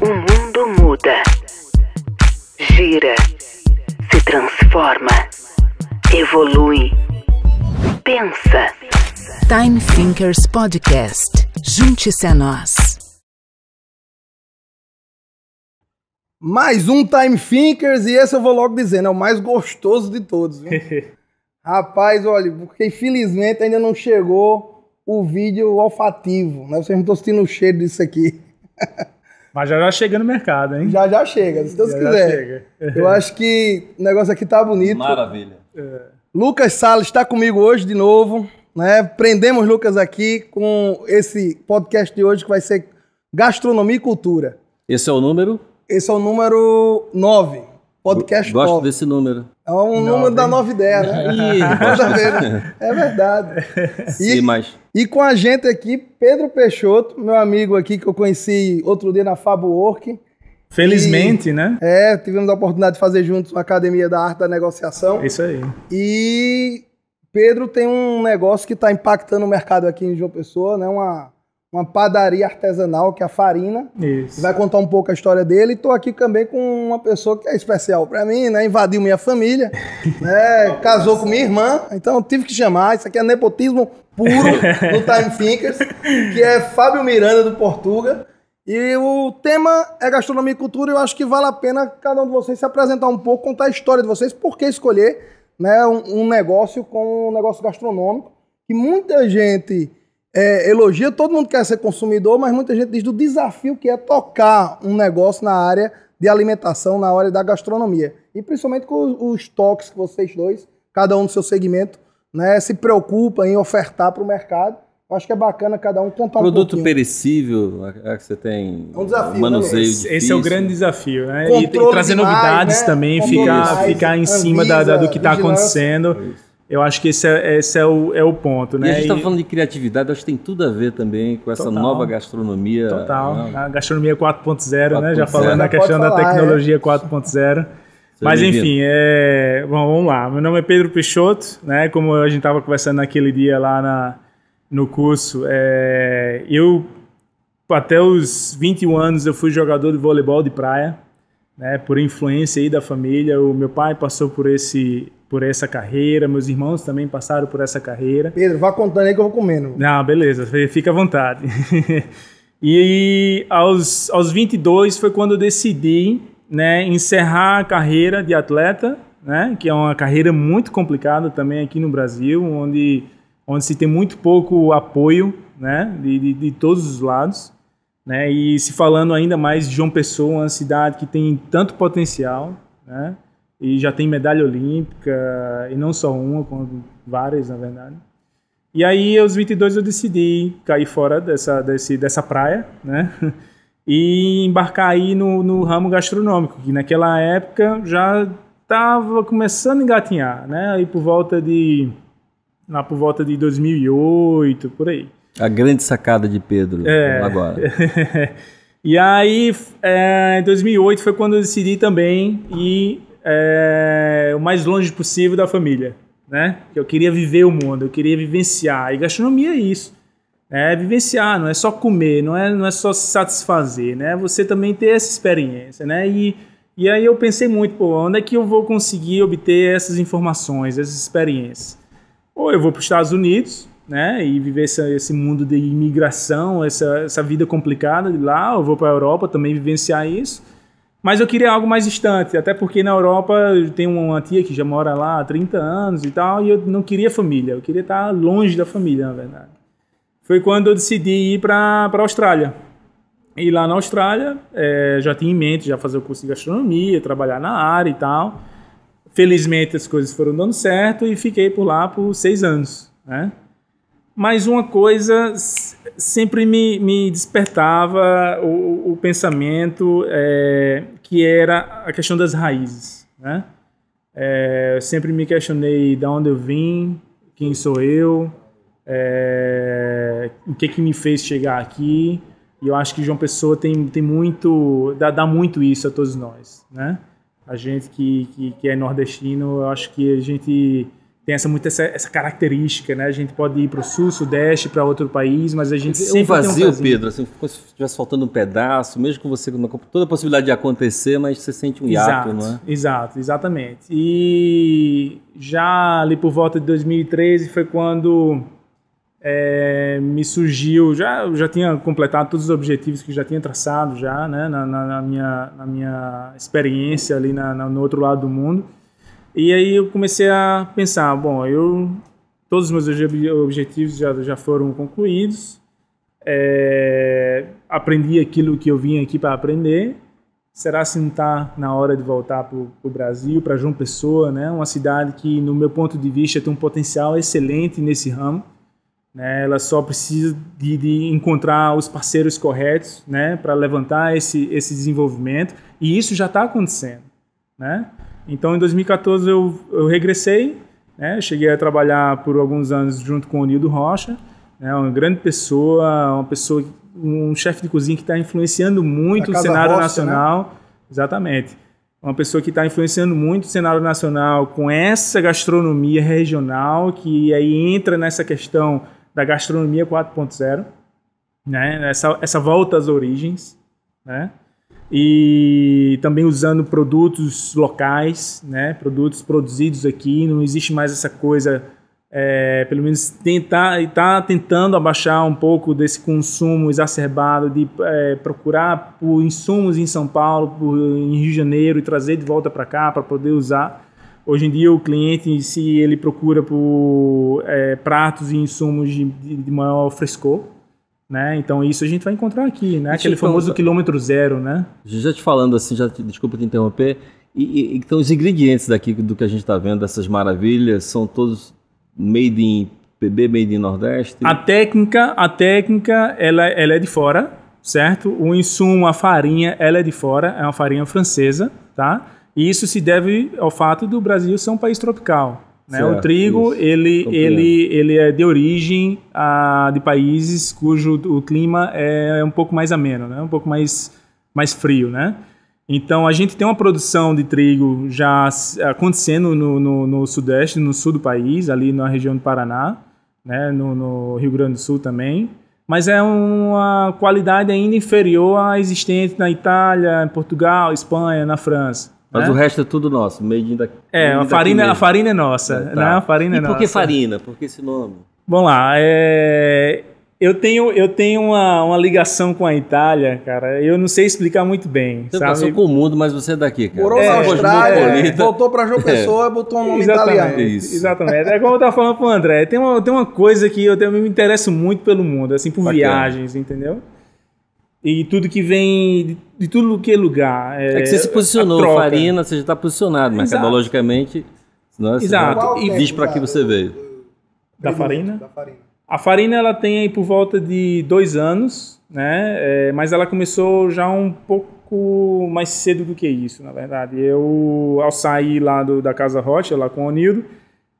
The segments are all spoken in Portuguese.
O mundo muda, gira, se transforma, evolui, pensa. Time Thinkers Podcast. Junte-se a nós. Mais um Time Thinkers, e esse eu vou logo dizendo, é o mais gostoso de todos, viu? Rapaz, olha, porque infelizmente ainda não chegou o vídeo olfativo, né? Vocês não estão sentindo o cheiro disso aqui. Mas já chega no mercado, hein? Já chega, se Deus quiser. Eu acho que o negócio aqui tá bonito. Maravilha. Lucas Salles está comigo hoje de novo, né? Prendemos Lucas aqui com esse podcast de hoje que vai ser Gastronomia e Cultura. Esse é o número? Esse é o número 9, podcast 9. Gosto desse número. É um número da nova ideia, né? É verdade. Sim, mas... E com a gente aqui, Pedro Peixoto, meu amigo aqui que eu conheci outro dia na Fabo Work. Felizmente, né? Tivemos a oportunidade de fazer juntos a Academia da Arte da Negociação. Isso aí. E Pedro tem um negócio que está impactando o mercado aqui em João Pessoa, né? Uma padaria artesanal, que é a Farina. Isso. Vai contar um pouco a história dele. E estou aqui também com uma pessoa que é especial para mim, né? Invadiu minha família, né? Casou com minha irmã, então eu tive que chamar. Isso aqui é nepotismo puro no Time Thinkers, que é Fábio Miranda, do Portuga. E o tema é gastronomia e cultura. Eu acho que vale a pena cada um de vocês se apresentar um pouco, contar a história de vocês, por que escolher, né, um negócio como um negócio gastronômico, que muita gente elogia, todo mundo quer ser consumidor, mas muita gente diz do desafio que é tocar um negócio na área de alimentação, na área da gastronomia. E principalmente com os toques que vocês dois, cada um no seu segmento, né, se preocupa em ofertar para o mercado. Eu acho que é bacana cada um contar um pouquinho. Produto perecível, que você tem um desafio, manuseio né? difícil. Esse é o grande desafio, né? E trazer demais, novidades, né? Também, ficar em cima do que está acontecendo. Eu acho que esse é o ponto, né? E a gente está falando de criatividade, acho que tem tudo a ver também com essa nova gastronomia. Total, né? A gastronomia 4.0, né? Já falando na questão da tecnologia 4.0. Mas enfim, bom, vamos lá. Meu nome é Pedro Peixoto, né? Como a gente estava conversando naquele dia lá no curso, eu até os 21 anos eu fui jogador de voleibol de praia, né? Por influência aí da família. O meu pai passou por essa carreira, meus irmãos também passaram por essa carreira. Pedro, vá contando aí que eu vou comendo. Não, beleza, fica à vontade. E aos 22 foi quando eu decidi, né, encerrar a carreira de atleta, né, que é uma carreira muito complicada também aqui no Brasil, onde se tem muito pouco apoio, né, de todos os lados, né, e se falando ainda mais de João Pessoa, uma cidade que tem tanto potencial, né, e já tem medalha olímpica, e não só uma, como várias, na verdade. E aí, aos 22, eu decidi cair fora dessa praia, né, e embarcar aí no ramo gastronômico, que naquela época já estava começando a engatinhar, né, aí por volta de 2008, por aí. A grande sacada de Pedro agora. E aí, em 2008 foi quando eu decidi também ir o mais longe possível da família, né? Eu queria viver o mundo, eu queria vivenciar. E gastronomia é isso. É vivenciar, não é só comer, não é só se satisfazer, né? Você também ter essa experiência, né? E aí eu pensei muito, onde é que eu vou conseguir obter essas informações, essas experiências? Ou eu vou para os Estados Unidos, né, e viver esse mundo de imigração, essa vida complicada de lá, ou eu vou para a Europa também vivenciar isso, mas eu queria algo mais distante, até porque na Europa eu tenho uma tia que já mora lá há 30 anos e tal, e eu não queria família, eu queria estar longe da família, na verdade. Foi quando eu decidi ir para a Austrália. E lá na Austrália, já tinha em mente já fazer o curso de gastronomia, trabalhar na área e tal. Felizmente as coisas foram dando certo e fiquei por lá por 6 anos, né? Mas uma coisa sempre me despertava o pensamento, que era a questão das raízes, né? Eu sempre me questionei de onde eu vim, quem sou eu, o que me fez chegar aqui. E eu acho que João Pessoa tem muito, dá muito isso a todos nós, né? A gente que é nordestino, eu acho que a gente essa característica, né? A gente pode ir para o sul, sudeste, para outro país, mas a gente sempre vazio, tem um vazio. Pedro, assim, como se estivesse faltando um pedaço, mesmo com você com toda a possibilidade de acontecer, mas você sente um hiato, não é? Exato, exatamente. E já ali por volta de 2013 foi quando me surgiu, já tinha completado todos os objetivos que já tinha traçado já, né? Na minha experiência ali no outro lado do mundo. E aí eu comecei a pensar, bom, todos os meus objetivos já foram concluídos, aprendi aquilo que eu vim aqui para aprender, será se não está na hora de voltar para o Brasil, para João Pessoa, né? Uma cidade que, no meu ponto de vista, tem um potencial excelente nesse ramo, né? Ela só precisa de encontrar os parceiros corretos, né? Para levantar esse desenvolvimento, e isso já está acontecendo, né? Então, em 2014, eu regressei, né? Cheguei a trabalhar por alguns anos junto com o Nildo Rocha, né? Uma grande pessoa, um chefe de cozinha que está influenciando muito o cenário nacional. Né? Exatamente. Uma pessoa que está influenciando muito o cenário nacional com essa gastronomia regional, que aí entra nessa questão da gastronomia 4.0, né? Essa volta às origens, né? E também usando produtos locais, né? Produtos produzidos aqui, não existe mais essa coisa, pelo menos está tentando abaixar um pouco desse consumo exacerbado de procurar por insumos em São Paulo, em Rio de Janeiro, e trazer de volta para cá para poder usar. Hoje em dia o cliente, se ele procura por pratos e insumos de maior frescor, né? Então isso a gente vai encontrar aqui, né? Aquele famoso quilômetro zero, né? Já te falando assim, desculpa te interromper, então os ingredientes daqui do que a gente está vendo, dessas maravilhas, são todos made in PB, made in Nordeste? A técnica ela é de fora, certo? O insumo, a farinha, ela é de fora, é uma farinha francesa, tá? E isso se deve ao fato do Brasil ser um país tropical. Né? Certo, o trigo ele é de origem de países cujo o clima é um pouco mais ameno, né? Um pouco mais frio, né? Então a gente tem uma produção de trigo já acontecendo no sudeste, no sul do país, ali na região do Paraná, né? No Rio Grande do Sul também, mas é uma qualidade ainda inferior à existente na Itália, em Portugal, Espanha, na França. Mas o resto é tudo nosso, made in daqui. A farinha é nossa. Né? A farinha é nossa. Por que farinha? Por que esse nome? Vamos lá. Eu tenho uma ligação com a Itália, cara. Eu não sei explicar muito bem. Você passou com o mundo, mas você é daqui, cara. Morou na Austrália, voltou para João Pessoa e botou um nome italiano. Isso. Exatamente. É como eu estava falando pro André. Tem uma coisa que eu me interesso muito pelo mundo, assim, por viagens, entendeu? E tudo que vem de tudo que é lugar. É que você se posicionou, Farina, você já está posicionado, mercadologicamente. Exato. E diz para que você veio. Da Farina? A Farina ela tem aí por volta de 2 anos, né? Mas ela começou já um pouco mais cedo do que isso, na verdade. Eu, ao sair lá da Casa Rocha, lá com o Nildo,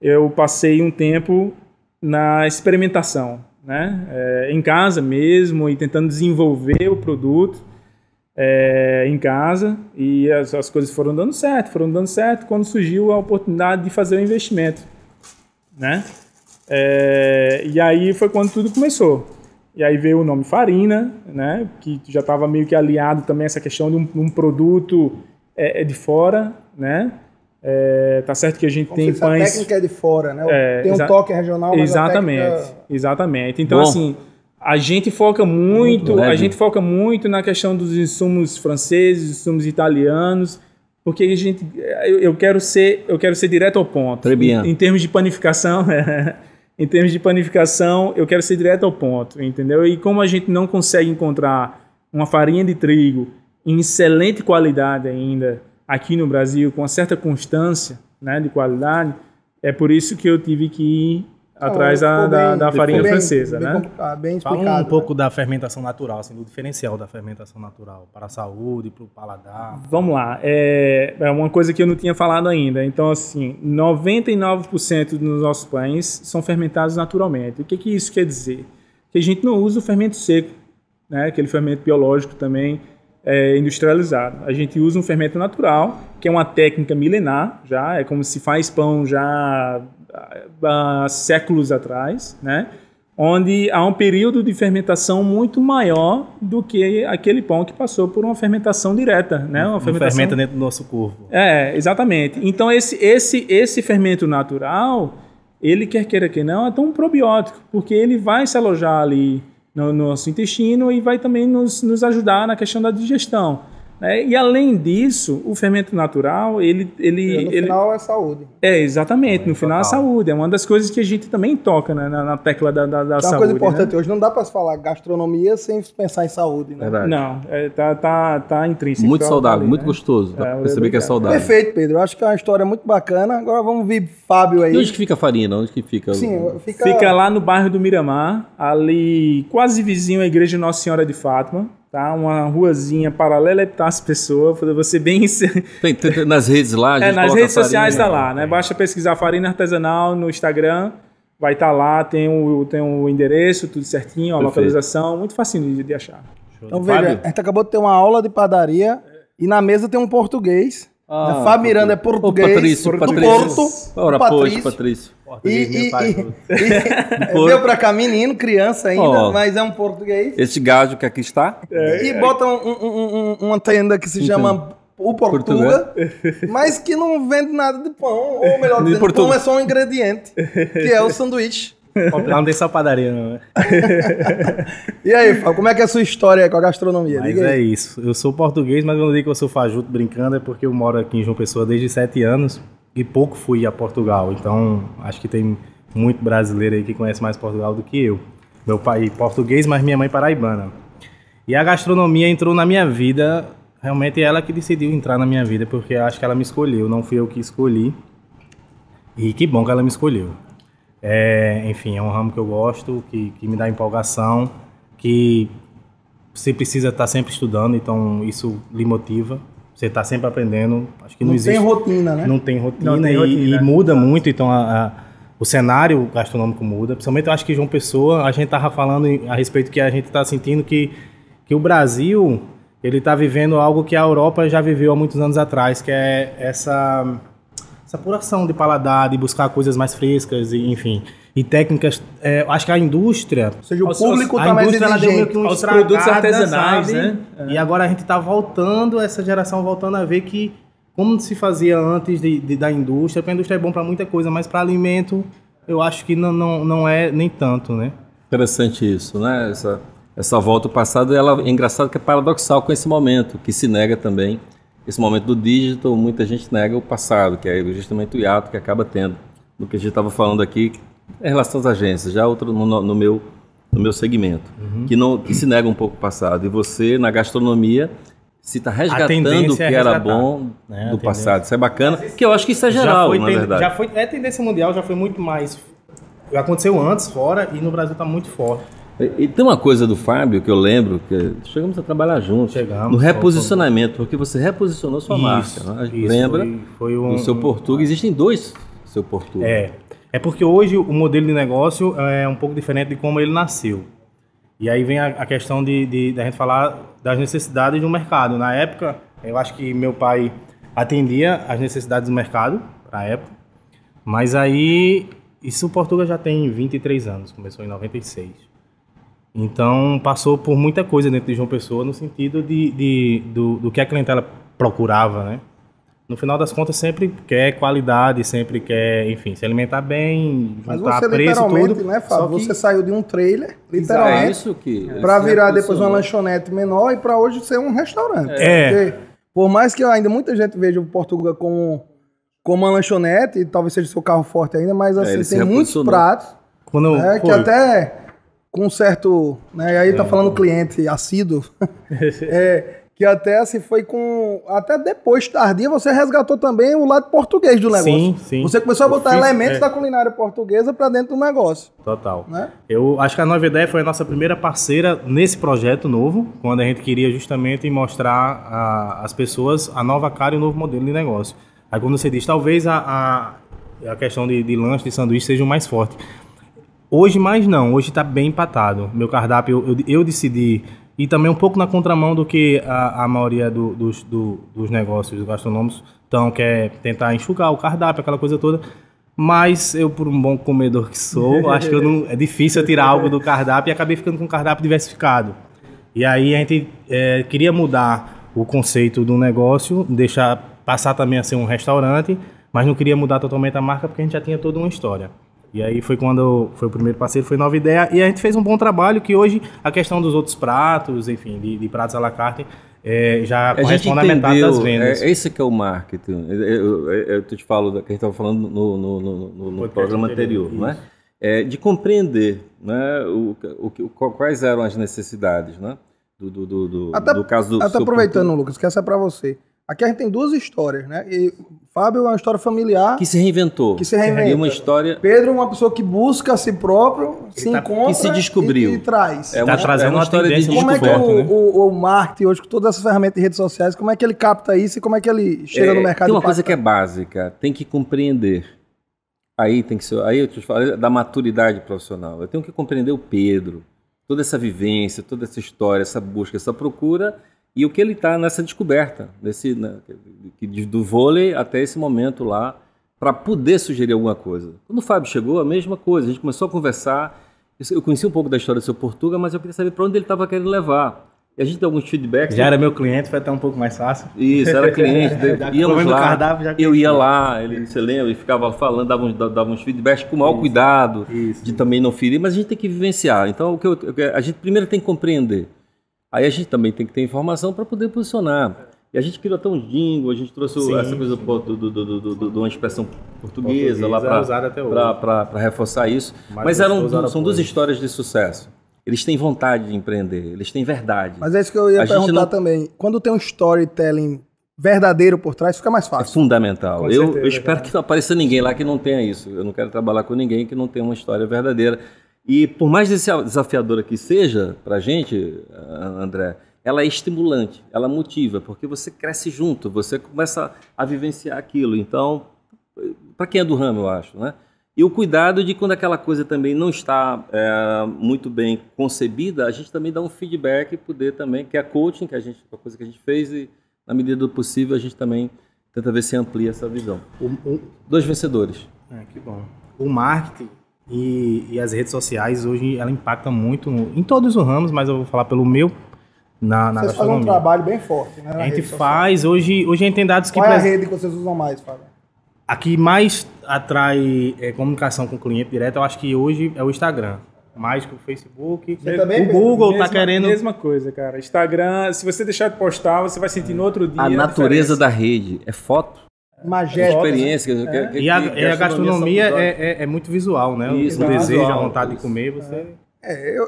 eu passei um tempo na experimentação, né? Em casa mesmo, e tentando desenvolver o produto em casa, e as coisas foram dando certo quando surgiu a oportunidade de fazer o investimento, né? E aí foi quando tudo começou. E aí veio o nome Farina, né? Que já estava meio que aliado também a essa questão de um produto de fora, né? Tá certo que a gente tem pães... A técnica é de fora, né? Tem um toque regional, mas exatamente. Então, assim, a gente foca muito na questão dos insumos franceses, insumos italianos, porque eu quero ser direto ao ponto. Em termos de panificação, eu quero ser direto ao ponto, entendeu? E como a gente não consegue encontrar uma farinha de trigo em excelente qualidade ainda aqui no Brasil, com uma certa constância, né, de qualidade, é por isso que eu tive que ir atrás da farinha francesa, né? Bem explicado. Fala um pouco da fermentação natural, assim, do diferencial da fermentação natural para a saúde, para o paladar. Vamos lá, é uma coisa que eu não tinha falado ainda. Então, assim, 99% dos nossos pães são fermentados naturalmente. O que isso quer dizer? Que a gente não usa o fermento seco, né? Aquele fermento biológico também industrializado. A gente usa um fermento natural, que é uma técnica milenar, já é como se faz pão já há séculos atrás, né? Onde há um período de fermentação muito maior do que aquele pão que passou por uma fermentação direta, né? Uma fermentação... fermenta dentro do nosso corpo. Exatamente. Então, esse fermento natural, ele, quer queira que não, é tão um probiótico, porque ele vai se alojar ali no nosso intestino e vai também nos ajudar na questão da digestão. E além disso, o fermento natural, ele no final é saúde. Exatamente, no final é saúde. É uma das coisas que a gente também toca, né, na tecla da saúde. É uma coisa importante, né? Hoje não dá para se falar gastronomia sem pensar em saúde, né? Verdade. Não, tá intrínseco. Muito saudável, ali, muito né? gostoso. Dá pra perceber que é saudável. Perfeito, Pedro. Eu acho que é uma história muito bacana. Agora vamos ver Fábio aí. E onde que fica a Farina? Onde que fica? Sim, fica lá no bairro do Miramar, ali quase vizinho à Igreja Nossa Senhora de Fátima. Tá? Uma ruazinha paralela a Epitácio Pessoa, para você bem... Tem nas redes lá? Nas redes sociais tá lá, né? Basta pesquisar Farina Artesanal no Instagram, vai estar lá, tem o endereço, tudo certinho, a localização, muito facinho de achar. Então veja, a gente acabou de ter uma aula de padaria e na mesa tem um português. Fábio Miranda é português, do Porto. Ora, Patrício. E veio pra cá menino, criança ainda, mas é um português. Esse gajo que aqui está. E bota uma tenda que se chama o Portuga, mas que não vende nada de pão. Ou melhor dizendo, pão é só um ingrediente, que é o sanduíche. Lá não tem só padaria, não, né? E aí, Fábio, como é que é a sua história com a gastronomia? Mas é isso. Eu sou português, mas eu não digo que eu sou fajuto brincando, é porque eu moro aqui em João Pessoa desde 7 anos e pouco fui a Portugal. Então, acho que tem muito brasileiro aí que conhece mais Portugal do que eu. Meu pai português, mas minha mãe paraibana. E a gastronomia entrou na minha vida, realmente ela que decidiu entrar na minha vida, porque acho que ela me escolheu, não fui eu que escolhi. E que bom que ela me escolheu. Enfim, é um ramo que eu gosto, que me dá empolgação, que você precisa estar sempre estudando, então isso lhe motiva. Você está sempre aprendendo. Acho que não existe. Tem rotina, né? Não tem rotina, e muda muito, então o cenário gastronômico muda. Principalmente eu acho que João Pessoa, a gente estava falando a respeito que a gente está sentindo que o Brasil ele está vivendo algo que a Europa já viveu há muitos anos atrás, que é essa apuração de paladar, de buscar coisas mais frescas, enfim, e técnicas. Acho que a indústria... Ou seja, o público está mais exigente. Ela deu meio que aos produtos artesanais, sabe? né? E agora a gente está voltando, essa geração voltando a ver que como se fazia antes da indústria, porque a indústria é bom para muita coisa, mas para alimento eu acho que não é nem tanto, né? Interessante isso, né? Essa volta ao passado, ela é engraçado que é paradoxal com esse momento, que se nega também. Esse momento do digital, muita gente nega o passado, que é justamente o hiato que acaba tendo. Do que a gente estava falando aqui, em relação às agências, já outro no meu segmento, que se nega um pouco o passado. E você, na gastronomia, se está resgatando o que era bom do passado. Isso é bacana, porque eu acho que isso é geral, na verdade. Tendência mundial, já foi muito mais... Aconteceu antes, fora, e no Brasil está muito forte. E tem uma coisa do Fábio que eu lembro, que chegamos a trabalhar juntos, no reposicionamento, porque você reposicionou sua marca. Né? Lembra? O seu Portuga, existem 2 seu Portuga. É porque hoje o modelo de negócio é um pouco diferente de como ele nasceu. E aí vem a questão de a gente falar das necessidades do mercado. Na época, eu acho que meu pai atendia às necessidades do mercado, para a época, mas aí, isso o Portuga já tem 23 anos, começou em 96. Então, passou por muita coisa dentro de João Pessoa, no sentido do que a clientela procurava, né? No final das contas, sempre quer qualidade, sempre quer, enfim, se alimentar bem, juntar você preço e tudo. Né, Fábio? Você saiu de um trailer, É literalmente, isso que... para virar depois uma lanchonete menor e para hoje ser um restaurante. Porque, por mais que ainda muita gente veja o Portuga como uma lanchonete, e talvez seja seu carro forte ainda, mas assim, tem muitos pratos que até... com certo, né, e aí tá falando cliente assíduo, que até assim foi até depois, tardia, você resgatou também o lado português do negócio. Sim. Você começou a botar elementos da culinária portuguesa para dentro do negócio. Total. Né? Eu acho que a Nova Ideia foi a nossa primeira parceira nesse projeto novo, quando a gente queria justamente mostrar às pessoas a nova cara e o novo modelo de negócio. Aí quando você diz, talvez a questão de lanche, de sanduíche seja o mais forte. Hoje mais não, hoje está bem empatado. Meu cardápio eu decidi, e também um pouco na contramão do que a maioria dos negócios gastronômicos que é tentar enxugar o cardápio, aquela coisa toda. Mas eu, por um bom comedor que sou, acho que é difícil eu tirar algo do cardápio e acabei ficando com um cardápio diversificado. E aí a gente queria mudar o conceito do negócio, passar também a ser um restaurante, mas não queria mudar totalmente a marca porque a gente já tinha toda uma história. E aí foi quando foi o primeiro parceiro, foi Nova Ideia, e a gente fez um bom trabalho, que hoje a questão dos outros pratos, enfim, de pratos à la carte, já corresponde a metade das vendas. Esse que é o marketing. Eu te falo, que a gente estava falando no programa anterior, não é? De compreender, né, quais eram as necessidades, né, do caso do... Até aproveitando, Lucas, que essa é para você. Aqui a gente tem duas histórias, né? E Fábio é uma história familiar. Que se reinventou. E uma história... Pedro é uma pessoa que busca a si próprio, se encontra e se descobriu. E traz. Está trazendo uma história de Como é que descoberta, o marketing hoje, com todas essas ferramentas de redes sociais, como é que ele capta isso e como é que ele chega no mercado? Tem uma coisa que é básica, tem que compreender. Aí tem que ser... Aí eu te falo da maturidade profissional. Eu tenho que compreender o Pedro, toda essa vivência, toda essa história, essa busca, essa procura... E o que ele está nessa descoberta, do vôlei até esse momento lá, para poder sugerir alguma coisa. Quando o Fábio chegou, a mesma coisa, a gente começou a conversar, eu conheci um pouco da história do seu Portuga, mas eu queria saber para onde ele estava querendo levar. E a gente deu alguns feedbacks. Já era meu cliente, foi até um pouco mais fácil. Isso, era cliente, íamos lá, eu ia lá, você lembra, ele ficava falando, dava uns feedbacks com o maior cuidado, de também não ferir, mas a gente tem que vivenciar. Então, a gente primeiro tem que compreender. Aí a gente também tem que ter informação para poder posicionar. E a gente criou até um jingle, a gente trouxe essa coisa de uma expressão portuguesa lá para reforçar isso. Mas são duas histórias de sucesso. Eles têm vontade de empreender, eles têm verdade. Mas é isso que eu ia perguntar também. Quando tem um storytelling verdadeiro por trás, fica mais fácil. É fundamental. Eu espero que não apareça ninguém lá que não tenha isso. Eu não quero trabalhar com ninguém que não tenha uma história verdadeira. E por mais desafiadora que seja para a gente, André, ela é estimulante, ela motiva, porque você cresce junto, você começa a vivenciar aquilo. Então, para quem é do ramo, eu acho, né? E o cuidado de quando aquela coisa também não está muito bem concebida, a gente também dá um feedback e poder também, que é coaching, que a coisa que a gente fez, e na medida do possível a gente também tenta ver se amplia essa visão. 2 vencedores. Que bom. O marketing e as redes sociais hoje ela impacta muito em todos os ramos, mas eu vou falar pelo meu na gastronomia. Vocês fazem um trabalho bem forte, né? A gente faz, hoje a gente tem dados que... Qual é a rede que vocês usam mais, Fábio? A que mais atrai comunicação com o cliente direto, eu acho que hoje é o Instagram. Mais que o Facebook. O Google tá querendo... Mesma coisa, cara. Instagram, se você deixar de postar, você vai sentir no outro dia a natureza da rede é foto. Magética. Experiência. E a gastronomia é muito visual, né? Isso, o desejo, a vontade de comer, você...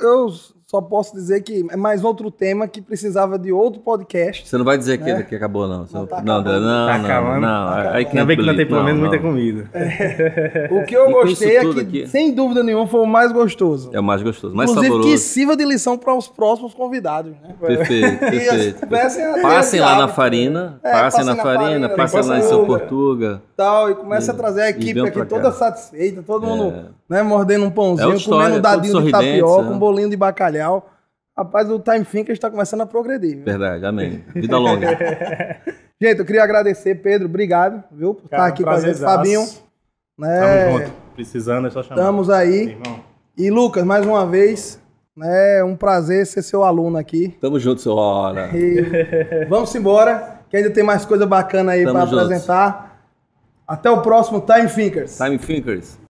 Eu só posso dizer que é mais outro tema que precisava de outro podcast. Você não vai dizer que acabou, não. Não. Ainda bem que não tem pelo menos muita comida. O que eu gostei é que, sem dúvida nenhuma, foi o mais gostoso. É o mais gostoso, mais inclusive, saboroso. Que sirva de lição para os próximos convidados. Né? Perfeito. Passem lá na Farina, passem lá em seu Portuga. E comece a trazer a equipe aqui toda satisfeita, todo mundo mordendo um pãozinho, comendo um dadinho de tapioca, um bolinho de bacalhau. Rapaz, o Time Thinker está começando a progredir. Viu? Verdade, amém. Vida longa. Gente, eu queria agradecer, Pedro, obrigado, viu, por estar aqui com a gente. Fabinho. Tamo junto. Precisando, é só chamar. Estamos aí. E Lucas, mais uma vez, é um prazer ser seu aluno aqui. Tamo junto, seu hora. Vamos embora, que ainda tem mais coisa bacana aí para apresentar. Até o próximo Time Thinkers. Time Thinkers.